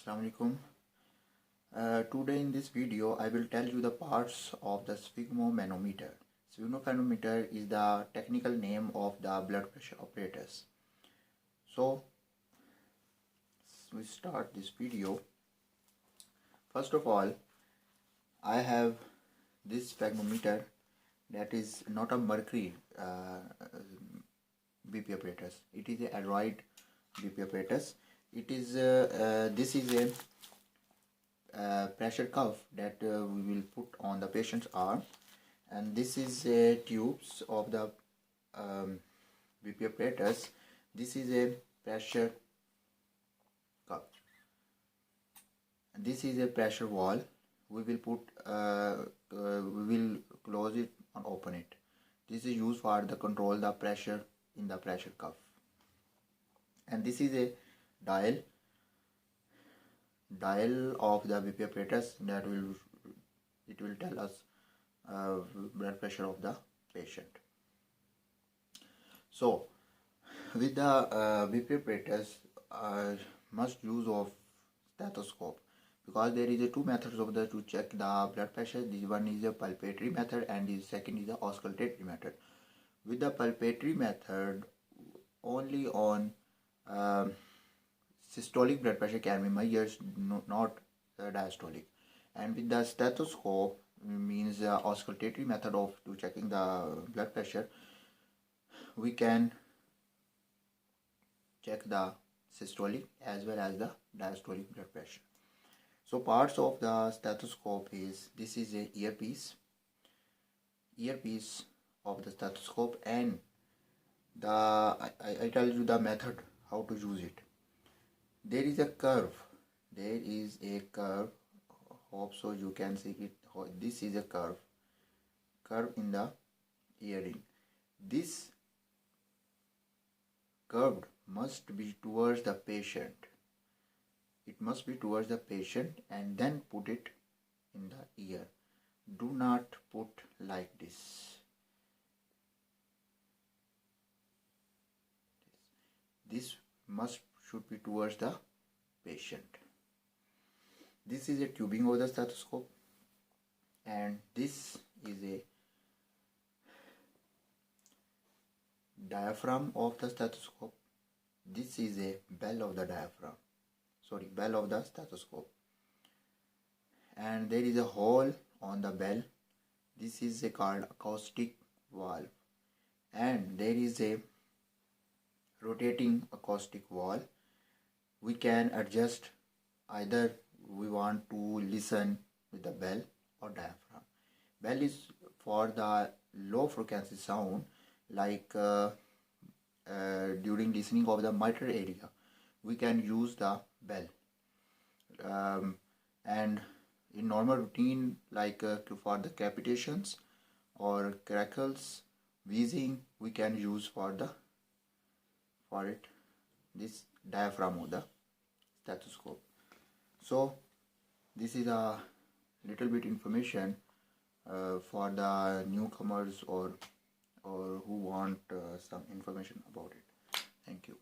Assalamu alaikum. Today in this video I will tell you the parts of the sphygmomanometer. Sphygmomanometer is the technical name of the blood pressure apparatus. So we start this video. First of all, I have this sphygmometer that is not a mercury BP apparatus. It is a Android BP apparatus. It is this is a pressure cuff that we will put on the patient's arm, and this is tubes of the BP apparatus. This is a pressure cuff. This is a pressure valve. We will put we will close it and open it. This is used for the control the pressure in the pressure cuff. And this is a dial of the BP apparatus that will tell us blood pressure of the patient. So with the BP apparatus, must use of stethoscope, because there is two methods to check the blood pressure. This one is a palpatory method and the second is the auscultatory method. With the palpatory method, only on systolic blood pressure can be measured, not diastolic. And with the stethoscope, means the auscultatory method of to checking the blood pressure, we can check the systolic as well as the diastolic blood pressure. So parts of the stethoscope is, this is a earpiece of the stethoscope, and I tell you the method how to use it. There is a curve. Hope so you can see it. This is a curve in the earring. This curve must be towards the patient. It must be towards the patient, and then put it in the ear. Do not put like this. This should be towards the patient. This is a tubing of the stethoscope, and this is a diaphragm of the stethoscope. This is a bell of the bell of the stethoscope, and there is a hole on the bell. This is called acoustic valve, and there is a rotating acoustic valve. We can adjust either we want to listen with the bell or diaphragm. Bell is for the low frequency sound, like during listening of the mitral area, we can use the bell. And in normal routine, like for the crepitations or crackles, wheezing, we can use for it this diaphragm of the stethoscope. So this is a little bit information for the newcomers or who want some information about it. Thank you.